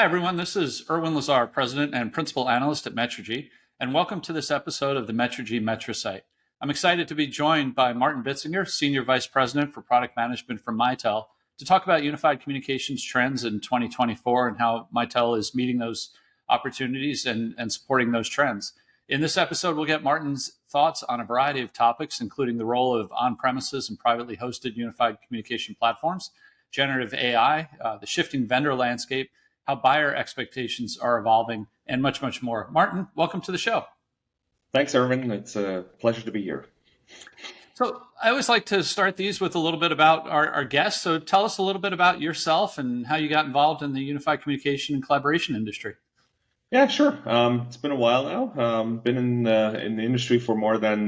Hi, everyone. This is Irwin Lazar, President and Principal Analyst at Metrigy, and welcome to this episode of the Metrigy MetriSight. I'm excited to be joined by Martin Bitzinger, Senior Vice President for Product Management from Mitel, to talk about unified communications trends in 2024 and how Mitel is meeting those opportunities and supporting those trends. In this episode, we'll get Martin's thoughts on a variety of topics, including the role of on-premises and privately hosted unified communication platforms, generative AI, the shifting vendor landscape, how buyer expectations are evolving, and much, much more. Martin, welcome to the show. Thanks, Irwin. It's a pleasure to be here. So I always like to start these with a little bit about our guests. So tell us a little bit about yourself and how you got involved in the unified communication and collaboration industry. Yeah, sure. It's been a while now. Been in the industry for more than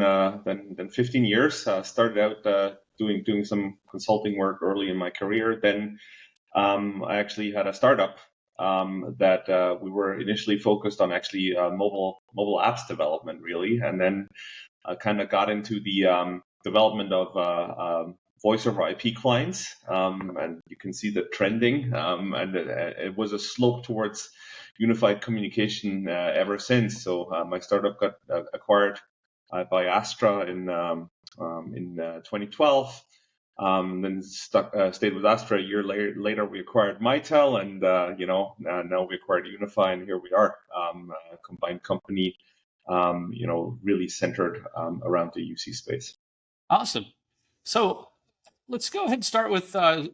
15 years. Started out doing some consulting work early in my career. Then I actually had a startup that we were initially focused on actually mobile apps development, really, and then kind of got into the development of voice over IP clients, and you can see the trending, and it was a slope towards unified communication ever since. So my startup got acquired by Astra in 2012. Then stayed with Astra a year later. We acquired Mitel, and now we acquired Unify, and here we are, a combined company, really centered around the UC space. Awesome. So let's go ahead and start with a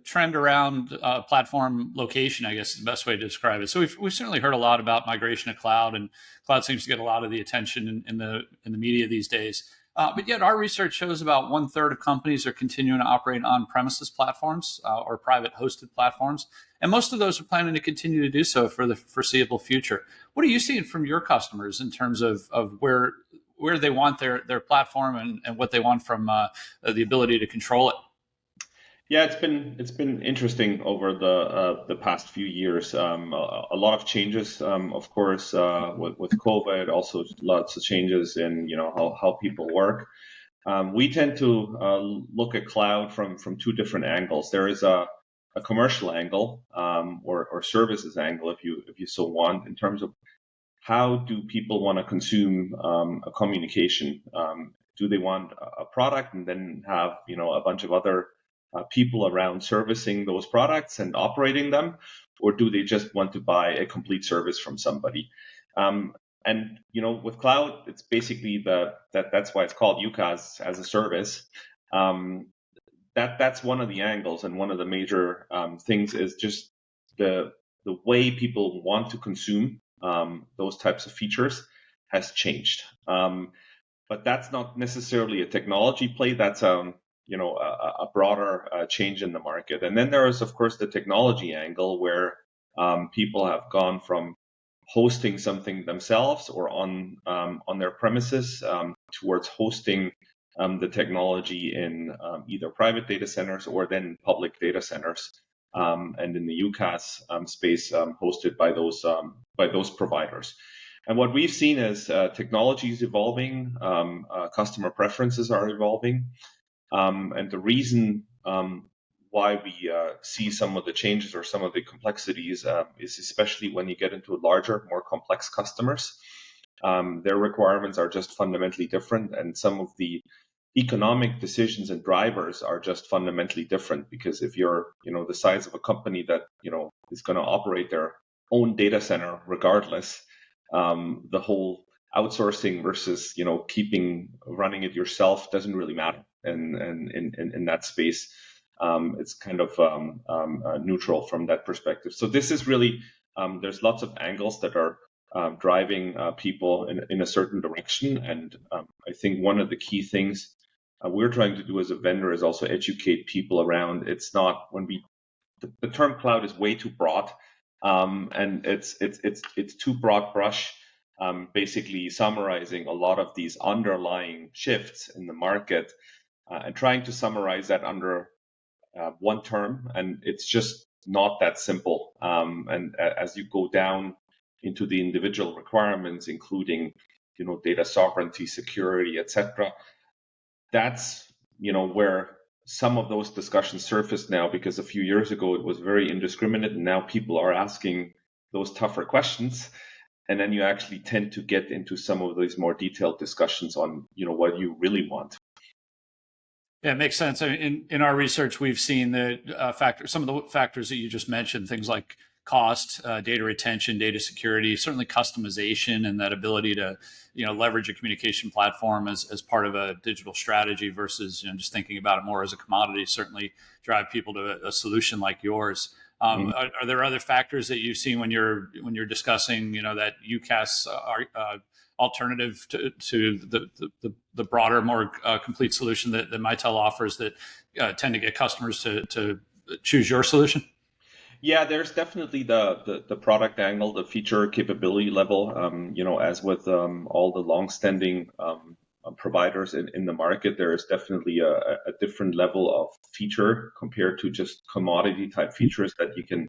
trend around platform location, I guess is the best way to describe it. So we've certainly heard a lot about migration to cloud, and cloud seems to get a lot of the attention in the media these days. But yet our research shows about 1/3 of companies are continuing to operate on-premises platforms or private hosted platforms. And most of those are planning to continue to do so for the foreseeable future. What are you seeing from your customers in terms of where they want their platform and what they want from the ability to control it? Yeah, it's been interesting over the past few years. A lot of changes, of course, with COVID. Also, lots of changes in how people work. We tend to look at cloud from two different angles. There is a commercial angle or services angle, if you so want, in terms of how do people want to consume a communication. Do they want a product and then have a bunch of other people around servicing those products and operating them, or do they just want to buy a complete service from somebody? And with cloud, it's basically that's why it's called UCaaS as a service. That's one of the angles, and one of the major things is just the way people want to consume those types of features has changed. But that's not necessarily a technology play. That's a broader change in the market. And then there is, of course, the technology angle where people have gone from hosting something themselves or on their premises towards hosting the technology in either private data centers or then public data centers, and in the UCaaS space hosted by those providers. And what we've seen is technology is evolving, customer preferences are evolving. And the reason why we see some of the changes or some of the complexities is especially when you get into larger, more complex customers. Their requirements are just fundamentally different, and some of the economic decisions and drivers are just fundamentally different, because if you're the size of a company that is going to operate their own data center regardless, the whole outsourcing versus running it yourself doesn't really matter. And in that space, it's kind of neutral from that perspective. So this is really there's lots of angles that are driving people in a certain direction, and I think one of the key things we're trying to do as a vendor is also educate people around. It's not the term cloud is way too broad, and it's too broad brush. Basically summarizing a lot of these underlying shifts in the market and trying to summarize that under one term, and it's just not that simple. And as you go down into the individual requirements, including data sovereignty, security, etc., that's where some of those discussions surfaced now because a few years ago it was very indiscriminate, and now people are asking those tougher questions. And then you actually tend to get into some of these more detailed discussions on, what you really want. Yeah, it makes sense. I mean, in our research, we've seen that some of the factors that you just mentioned, things like cost, data retention, data security, certainly customization, and that ability to leverage a communication platform as part of a digital strategy versus just thinking about it more as a commodity, certainly drive people to a solution like yours. Are there other factors that you've seen when you're discussing that UCaaS alternative to the broader, more complete solution that Mitel offers that tend to get customers to choose your solution? Yeah, there's definitely the product angle, the feature capability level. As with all the longstanding providers in the market, there is definitely a different level of feature compared to just commodity type features that you can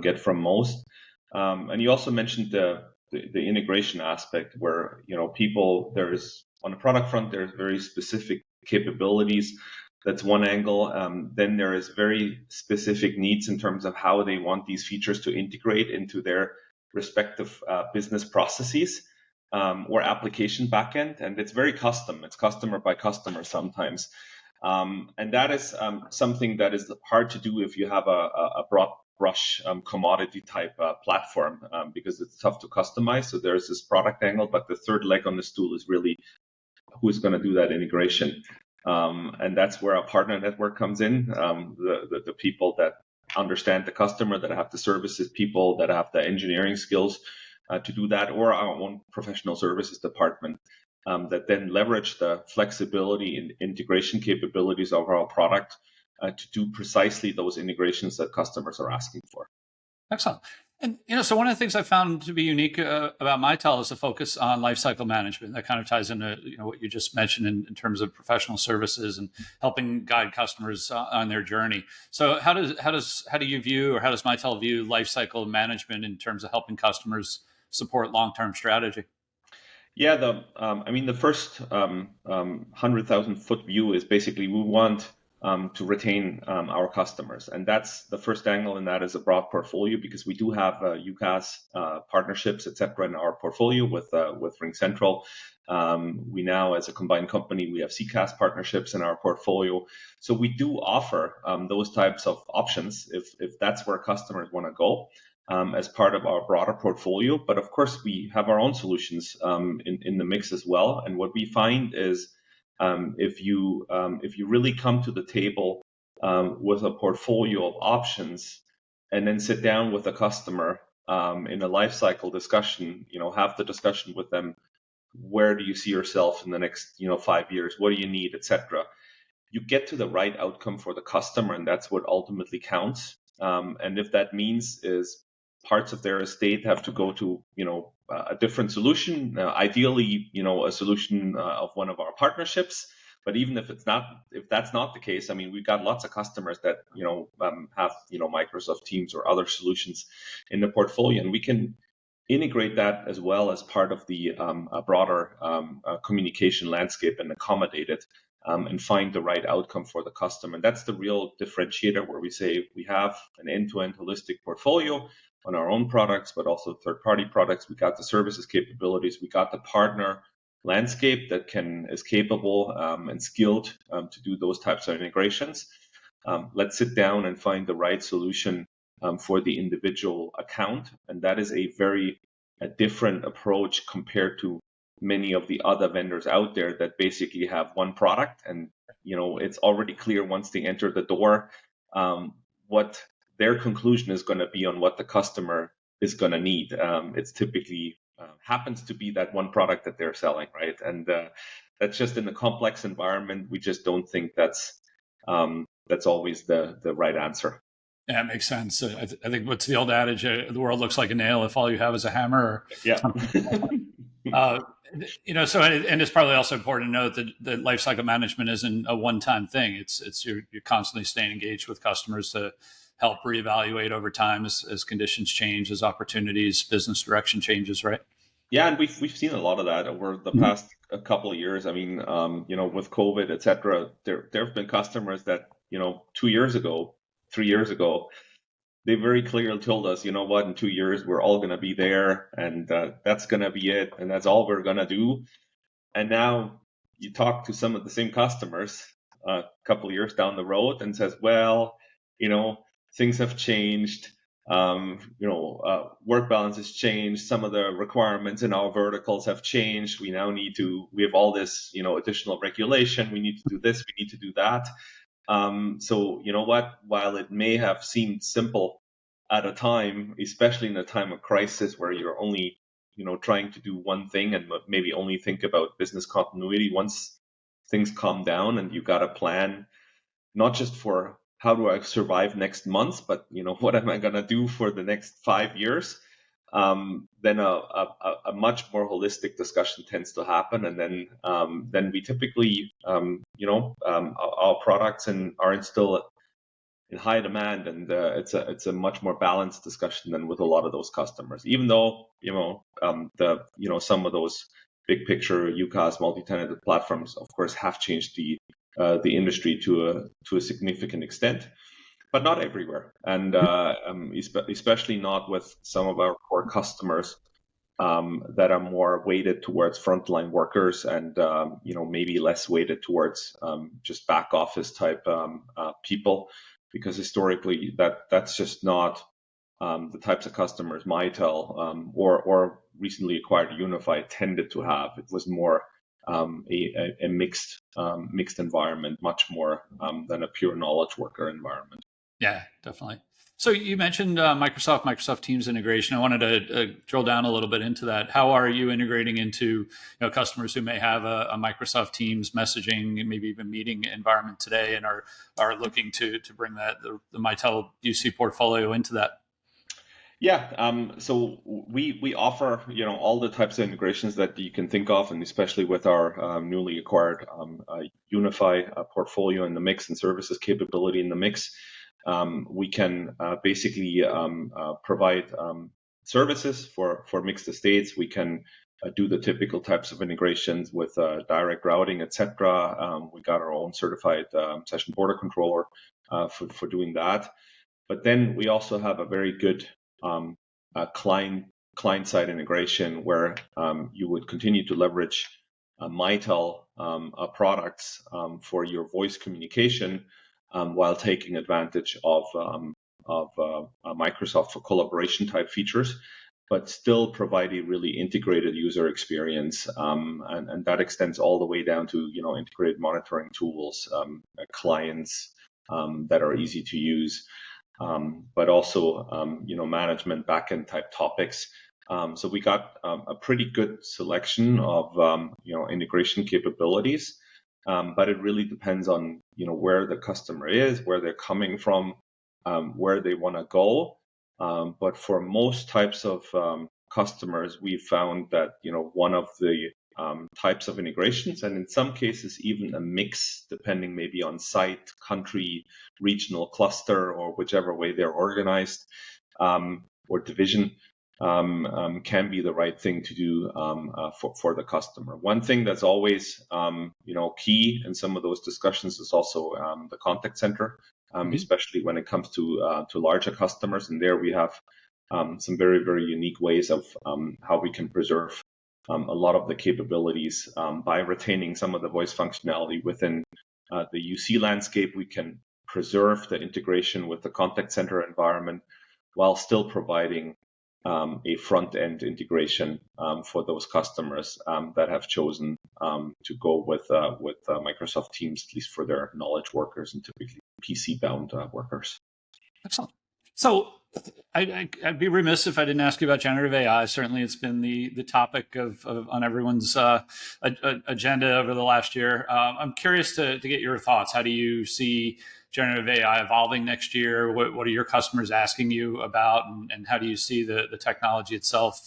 get from most. And you also mentioned the integration aspect where, there's on the product front, there's very specific capabilities. That's one angle. Then there is very specific needs in terms of how they want these features to integrate into their respective business processes or application backend. And it's very custom. It's customer by customer sometimes. And that is something that is hard to do if you have a broad brush commodity type platform because it's tough to customize. So there's this product angle, but the third leg on the stool is really who's going to do that integration. And that's where our partner network comes in, the people that understand the customer, that have the services people, that have the engineering skills to do that, or our own professional services department that then leverage the flexibility and integration capabilities of our product to do precisely those integrations that customers are asking for. Excellent. And so one of the things I found to be unique about Mitel is the focus on lifecycle management. That kind of ties into what you just mentioned in terms of professional services and helping guide customers on their journey. So how do you view, or how does Mitel view lifecycle management in terms of helping customers support long-term strategy? Yeah, the first 100,000 foot view is basically we want to retain our customers, and that's the first angle. And that is a broad portfolio because we do have UCaaS partnerships, etc., in our portfolio with RingCentral. We now, as a combined company, we have CCaaS partnerships in our portfolio. So we do offer those types of options if that's where customers want to go. As part of our broader portfolio. But of course, we have our own solutions in the mix as well. And what we find is if you really come to the table with a portfolio of options and then sit down with a customer in a life cycle discussion, have the discussion with them, where do you see yourself in the next 5 years? What do you need, etc. You get to the right outcome for the customer, and that's what ultimately counts. And if that means is parts of their estate have to go to a different solution, ideally a solution of one of our partnerships. But even if that's not the case, I mean, we've got lots of customers that have Microsoft Teams or other solutions in the portfolio, and we can integrate that as well as part of the broader communication landscape and accommodate it and find the right outcome for the customer. And that's the real differentiator, where we say we have an end-to-end holistic portfolio on our own products, but also third-party products. We got the services capabilities. We got the partner landscape that is capable and skilled to do those types of integrations. Let's sit down and find the right solution for the individual account. And that is a very different approach compared to many of the other vendors out there that basically have one product. And, it's already clear once they enter the door what their conclusion is going to be on what the customer is going to need. It's typically happens to be that one product that they're selling, right? And that's just in a complex environment. We just don't think that's always the right answer. Yeah, it makes sense. I think what's the old adage? The world looks like a nail if all you have is a hammer. Yeah. So and it's probably also important to note that lifecycle management isn't a one-time thing. It's you're constantly staying engaged with customers to help reevaluate over time as conditions change, as opportunities, business direction changes, right? Yeah, and we've seen a lot of that over the past a couple of years. I mean, with COVID, et cetera, there have been customers that 2 years ago, 3 years ago, they very clearly told us, you know what, in 2 years we're all going to be there, and that's going to be it, and that's all we're going to do. And now you talk to some of the same customers a couple of years down the road and says, well, things have changed. Work balance has changed. Some of the requirements in our verticals have changed. We have all this, additional regulation. We need to do this. We need to do that. So you know what? While it may have seemed simple at a time, especially in a time of crisis where you're only trying to do one thing and maybe only think about business continuity, once things calm down and you got a plan, not just for how do I survive next month, but what am I going to do for the next 5 years? Then a much more holistic discussion tends to happen, and then we typically, our products are still in high demand, and it's a much more balanced discussion than with a lot of those customers. Even though some of those big picture UCaaS multi-tenanted platforms, of course, have changed the industry to a significant extent, but not everywhere, and especially not with some of our core customers that are more weighted towards frontline workers and maybe less weighted towards just back office type people, because historically that's just not the types of customers Mitel or recently acquired Unify tended to have. It was more a mixed environment, much more than a pure knowledge worker environment. Yeah, definitely. So you mentioned Microsoft Teams integration. I wanted to drill down a little bit into that. How are you integrating into customers who may have a Microsoft Teams messaging, maybe even meeting environment today, and are looking to bring the Mitel UC portfolio into that? Yeah, so we offer all the types of integrations that you can think of, and especially with our newly acquired Unify portfolio in the mix and services capability in the mix. We can basically provide services for mixed estates. We can do the typical types of integrations with direct routing, etc. We got our own certified session border controller for doing that. But then we also have a very good client-side integration where you would continue to leverage Mitel products for your voice communication, while taking advantage of Microsoft for collaboration type features, but still provide a really integrated user experience. And that extends all the way down to integrated monitoring tools, clients that are easy to use, but also management backend type topics. So we got a pretty good selection of integration capabilities. But it really depends on where the customer is, where they're coming from, where they want to go. But for most types of customers, we found that one of the types of integrations, and in some cases even a mix, depending maybe on site, country, regional cluster, or whichever way they're organized, or division, can be the right thing to do for the customer. One thing that's always key in some of those discussions is also the contact center, especially when it comes to larger customers. And there we have some very, very unique ways of how we can preserve a lot of the capabilities by retaining some of the voice functionality within the UC landscape. We can preserve the integration with the contact center environment while still providing a front-end integration for those customers that have chosen to go with Microsoft Teams, at least for their knowledge workers and typically PC-bound workers. Excellent. So I'd be remiss if I didn't ask you about generative AI. Certainly, it's been the topic of on everyone's agenda over the last year. I'm curious to get your thoughts. How do you see generative AI evolving next year? What are your customers asking you about, and how do you see the technology itself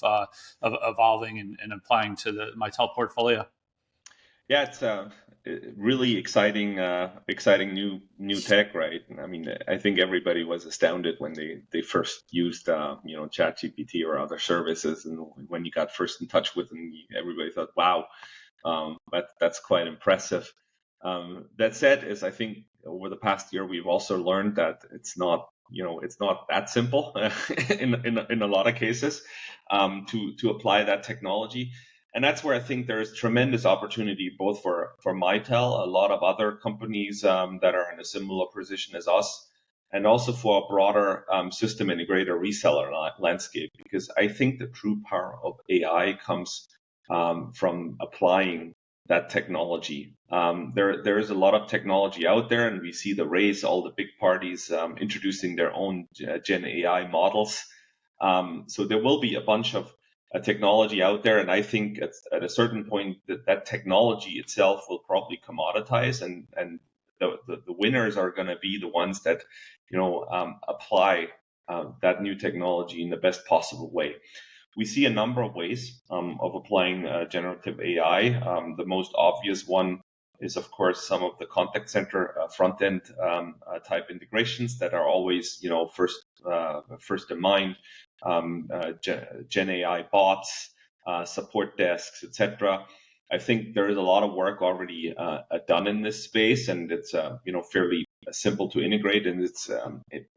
evolving and applying to the Mitel portfolio? Yeah, really exciting, exciting new tech, right? I mean, I think everybody was astounded when they first used, ChatGPT or other services, and when you got first in touch with them, everybody thought, "Wow, that's quite impressive." That said, is I think over the past year we've also learned that it's not that simple in a lot of cases to apply that technology. And that's where I think there is tremendous opportunity both for Mitel, a lot of other companies that are in a similar position as us, and also for a broader system integrator reseller landscape. Because I think the true power of AI comes from applying that technology. There is a lot of technology out there, and we see the race, all the big parties introducing their own Gen AI models. So there will be a bunch of technology out there, and I think at a certain point that technology itself will probably commoditize, and the winners are going to be the ones that apply that new technology in the best possible way. We see a number of ways of applying generative AI. The most obvious one is, of course, some of the contact center front end type integrations that are always, first in mind. Gen AI bots, support desks, etc. I think there is a lot of work already done in this space, and it's fairly simple to integrate, and it's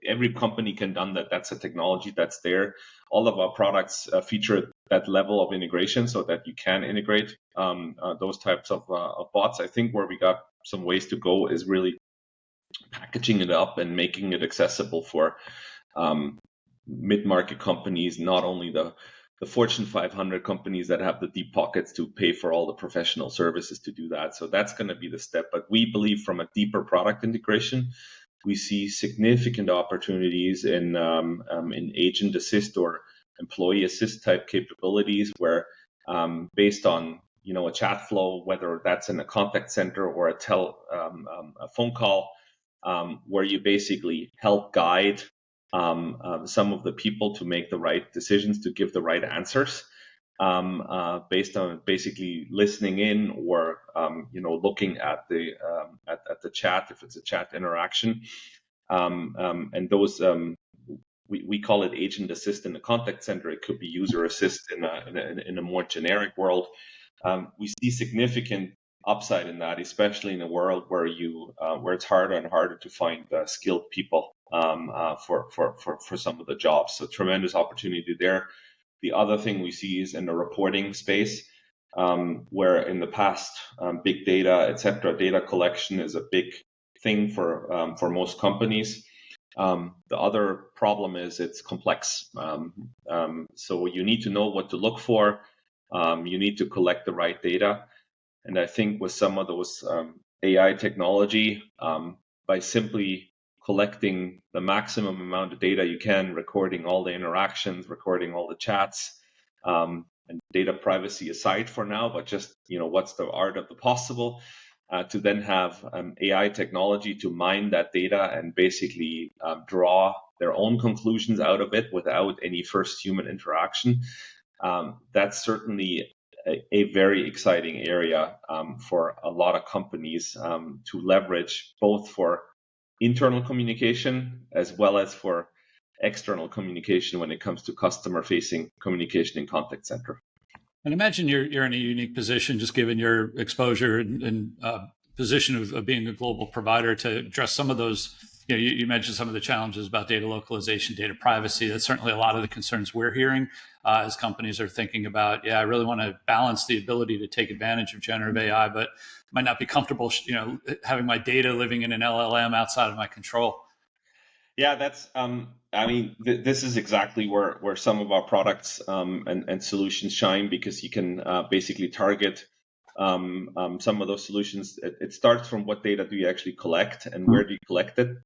every company can done that. That's a technology that's there. All of our products feature that level of integration so that you can integrate those types of bots. I think where we got some ways to go is really packaging it up and making it accessible for mid-market companies, not only the Fortune 500 companies that have the deep pockets to pay for all the professional services to do that. So that's going to be the step. But we believe from a deeper product integration, we see significant opportunities in agent assist or employee assist type capabilities, where based on a chat flow, whether that's in a contact center or a phone call, where you basically help guide some of the people to make the right decisions, to give the right answers, based on basically listening in or looking at the chat if it's a chat interaction, and those we call it agent assist in the contact center. It could be user assist in a more generic world. We see significant upside in that, especially in a world where it's harder and harder to find skilled people for some of the jobs. So tremendous opportunity there. The other thing we see is in the reporting space, where in the past, big data, etc., data collection is a big thing for most companies. The other problem is it's complex. So you need to know what to look for. You need to collect the right data. And I think with some of those AI technology, by simply collecting the maximum amount of data you can, recording all the interactions, recording all the chats, and data privacy aside for now, but just what's the art of the possible, to then have AI technology to mine that data and basically draw their own conclusions out of it without any first human interaction. That's certainly a very exciting area for a lot of companies to leverage, both for internal communication as well as for external communication when it comes to customer-facing communication in contact center. And imagine you're in a unique position, just given your exposure and position of being a global provider, to address some of those. You mentioned some of the challenges about data localization, data privacy. That's certainly a lot of the concerns we're hearing as companies are thinking about, I really want to balance the ability to take advantage of generative AI, but might not be comfortable, having my data living in an LLM outside of my control. Yeah, that's. This is exactly where some of our products and solutions shine, because you can basically target some of those solutions. It starts from what data do you actually collect and where do you collect it,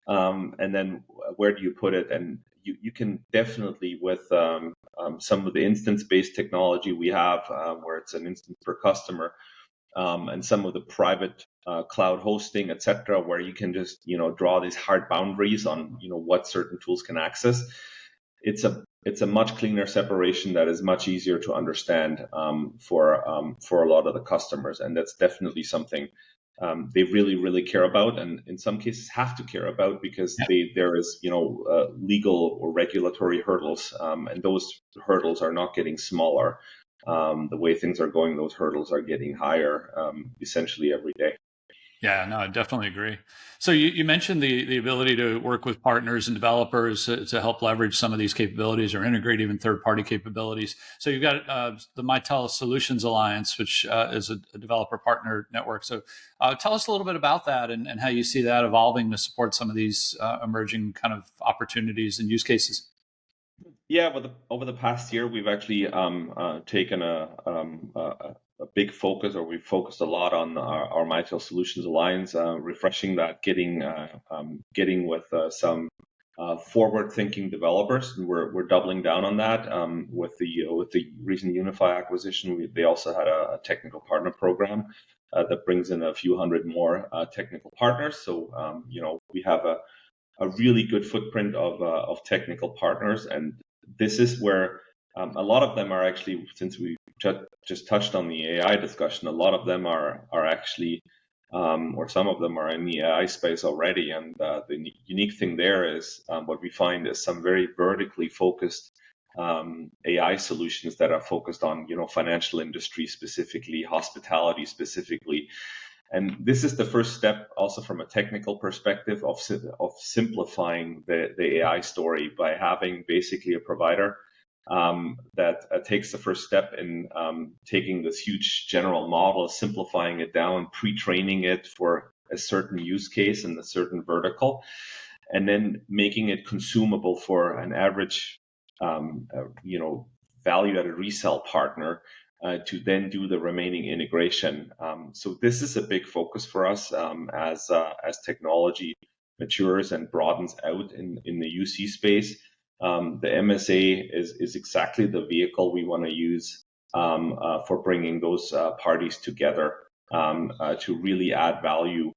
and then where do you put it. And you can definitely, with some of the instance-based technology we have, where it's an instance per customer, and some of the private cloud hosting, etc., where you can just draw these hard boundaries on what certain tools can access. it's a much cleaner separation that is much easier to understand for a lot of the customers, and that's definitely something they really care about, and in some cases have to care about because there is legal or regulatory hurdles, and those hurdles are not getting smaller. The way things are going, those hurdles are getting higher essentially every day. Yeah, no, I definitely agree. So you mentioned the ability to work with partners and developers to help leverage some of these capabilities or integrate even third-party capabilities. So you've got the Mitel Solutions Alliance, which is a developer partner network. So tell us a little bit about that and how you see that evolving to support some of these emerging kind of opportunities and use cases. Yeah, over the past year, we've actually taken a big focus, or we've focused a lot on our Mitel Solutions Alliance, refreshing that, getting with some forward-thinking developers, and we're doubling down on that with the recent Unify acquisition. They also had a technical partner program that brings in a few hundred more technical partners. So we have a really good footprint of technical partners, and this is where a lot of them are actually, since we just touched on the AI discussion, a lot of them are actually, or some of them are in the AI space already. And the unique thing there is what we find is some very vertically focused AI solutions that are focused on, financial industry specifically, hospitality specifically. And this is the first step also from a technical perspective of simplifying the AI story by having basically a provider that takes the first step in taking this huge general model, simplifying it down, pre-training it for a certain use case in a certain vertical, and then making it consumable for an average, value-added resell partner to then do the remaining integration. So this is a big focus for us as technology matures and broadens out in the UC space. The MSA is exactly the vehicle we want to use for bringing those parties together to really add value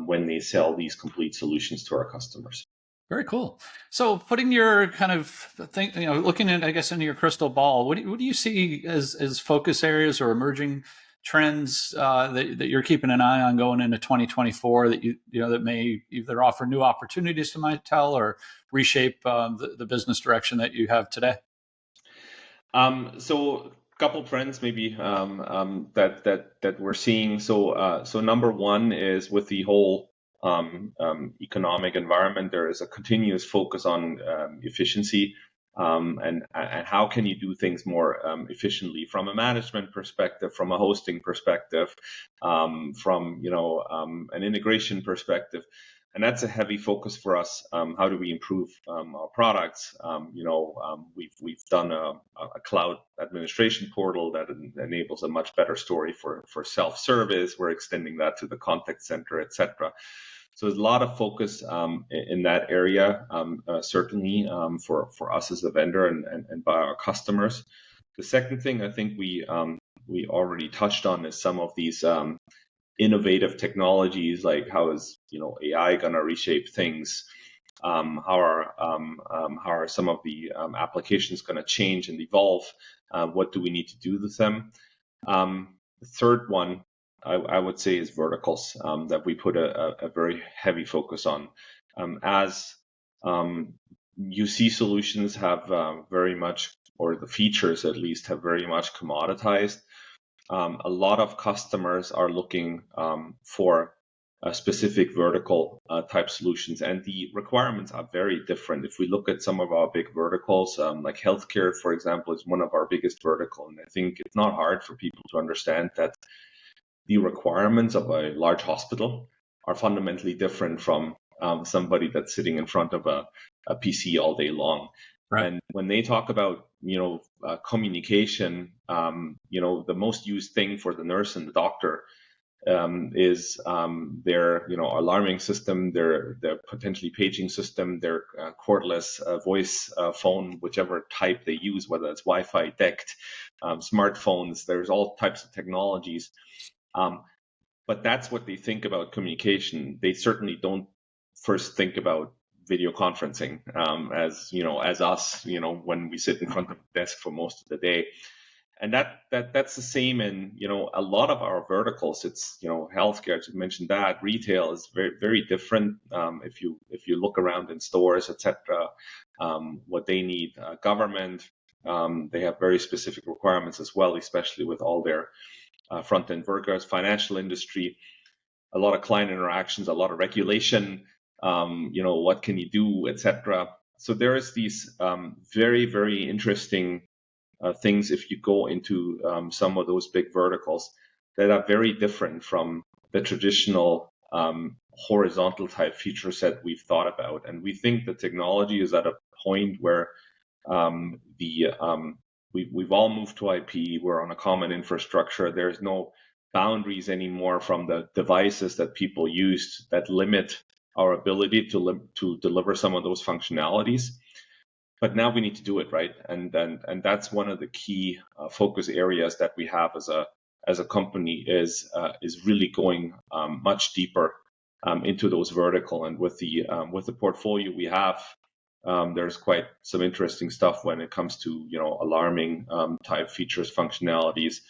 when they sell these complete solutions to our customers. Very cool. So, putting your kind of thing, looking at, I guess, into your crystal ball, what do you see as focus areas or emerging trends that you're keeping an eye on going into 2024 that that may either offer new opportunities to Mitel or reshape the business direction that you have today? So, couple trends maybe that we're seeing. So number one is with the whole economic environment, there is a continuous focus on efficiency and how can you do things more efficiently from a management perspective, from a hosting perspective, from an integration perspective. And that's a heavy focus for us. How do we improve our products? We've done a cloud administration portal that enables a much better story for self-service. We're extending that to the contact center, etc. So there's a lot of focus in that area, certainly for us as a vendor and by our customers. The second thing I think we already touched on is some of these innovative technologies, like how is AI going to reshape things? How are some of the applications going to change and evolve? What do we need to do with them? The third one I would say is verticals that we put a very heavy focus on. As UC solutions have very much, or the features at least, have very much commoditized. A lot of customers are looking for specific vertical type solutions, and the requirements are very different. If we look at some of our big verticals, like healthcare, for example, is one of our biggest vertical, and I think it's not hard for people to understand that the requirements of a large hospital are fundamentally different from somebody that's sitting in front of a PC all day long. Right. And when they talk about communication, the most used thing for the nurse and the doctor is their alarming system, their potentially paging system, their cordless voice phone, whichever type they use, whether it's Wi-Fi, DECT, smartphones. There's all types of technologies. But that's what they think about communication. They certainly don't first think about video conferencing, as us, when we sit in front of the desk for most of the day. And that's the same in, a lot of our verticals. It's, healthcare, you mentioned that. Retail is very, very different. If you look around in stores, etc., what they need, government, they have very specific requirements as well, especially with all their front-end workers, financial industry, a lot of client interactions, a lot of regulation, what can you do, etc. So there is these very, very interesting things if you go into some of those big verticals that are very different from the traditional horizontal type feature set we've thought about. And we think the technology is at a point where we've all moved to IP. We're on a common infrastructure. There's no boundaries anymore from the devices that people use that limit our ability to deliver some of those functionalities. But now we need to do it, right? And that's one of the key focus areas that we have as a company is really going much deeper into those vertical. And with the portfolio we have, there's quite some interesting stuff when it comes to alarming type features, functionalities.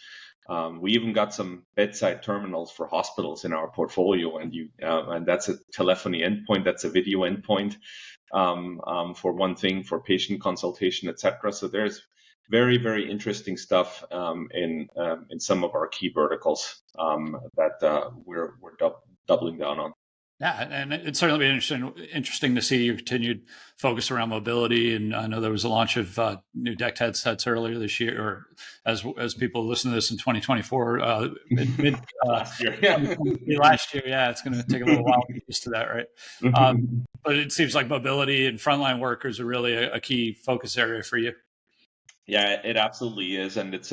We even got some bedside terminals for hospitals in our portfolio, and that's a telephony endpoint, that's a video endpoint. For one thing, for patient consultation, etc. So there's very, very interesting stuff in some of our key verticals that we're doubling down on. Yeah, and it's certainly been interesting to see your continued focus around mobility. And I know there was a launch of new DECT headsets earlier this year, or as people listen to this in 2024, mid last year. Yeah. Last year, yeah, it's going to take a little while to get used to that, right? But it seems like mobility and frontline workers are really a key focus area for you. Yeah, it absolutely is, and it's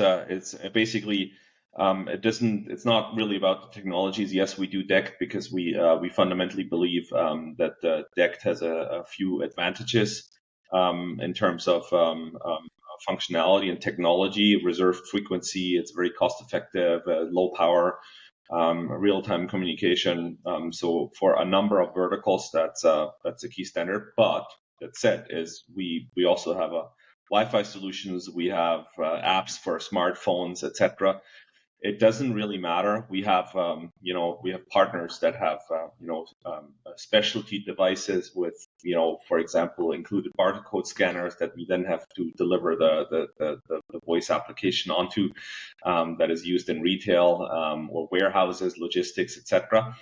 basically. It's not really about the technologies. Yes, we do DECT because we fundamentally believe that DECT has a few advantages in terms of functionality and technology, reserved frequency. It's very cost effective, low power, real-time communication. So for a number of verticals, that's a key standard. But that said, is we also have a Wi-Fi solutions. We have apps for smartphones, etc. It doesn't really matter. We have, we have partners that have, specialty devices with, for example, included barcode scanners that we then have to deliver the voice application onto, that is used in retail or warehouses, logistics, etc.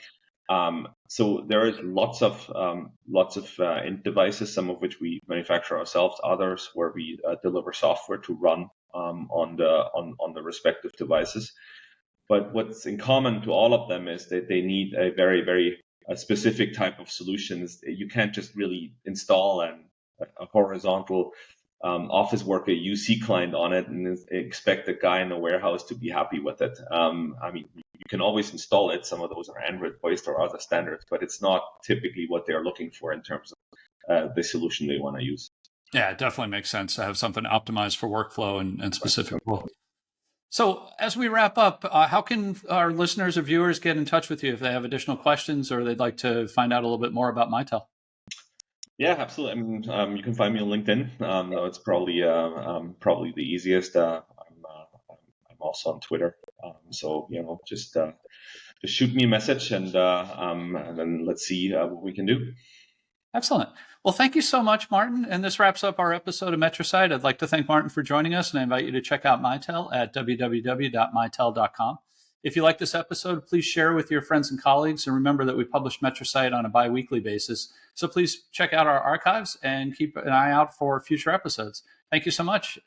So there is lots of end devices, some of which we manufacture ourselves, others where we deliver software to run on the respective devices. But what's in common to all of them is that they need a very, very specific type of solutions. You can't just really install a horizontal office worker UC client on it and expect the guy in the warehouse to be happy with it. You can always install it. Some of those are Android-based or other standards, but it's not typically what they're looking for in terms of the solution they want to use. Yeah, it definitely makes sense to have something optimized for workflow and specific role. So as we wrap up, how can our listeners or viewers get in touch with you if they have additional questions or they'd like to find out a little bit more about Mitel? Yeah, absolutely. You can find me on LinkedIn. It's probably the easiest. I'm also on Twitter. So just shoot me a message and then let's see what we can do. Excellent. Well, thank you so much, Martin. And this wraps up our episode of MetriSight. I'd like to thank Martin for joining us, and I invite you to check out Mitel at www.mitel.com. If you like this episode, please share with your friends and colleagues. And remember that we publish MetriSight on a bi-weekly basis. So please check out our archives and keep an eye out for future episodes. Thank you so much.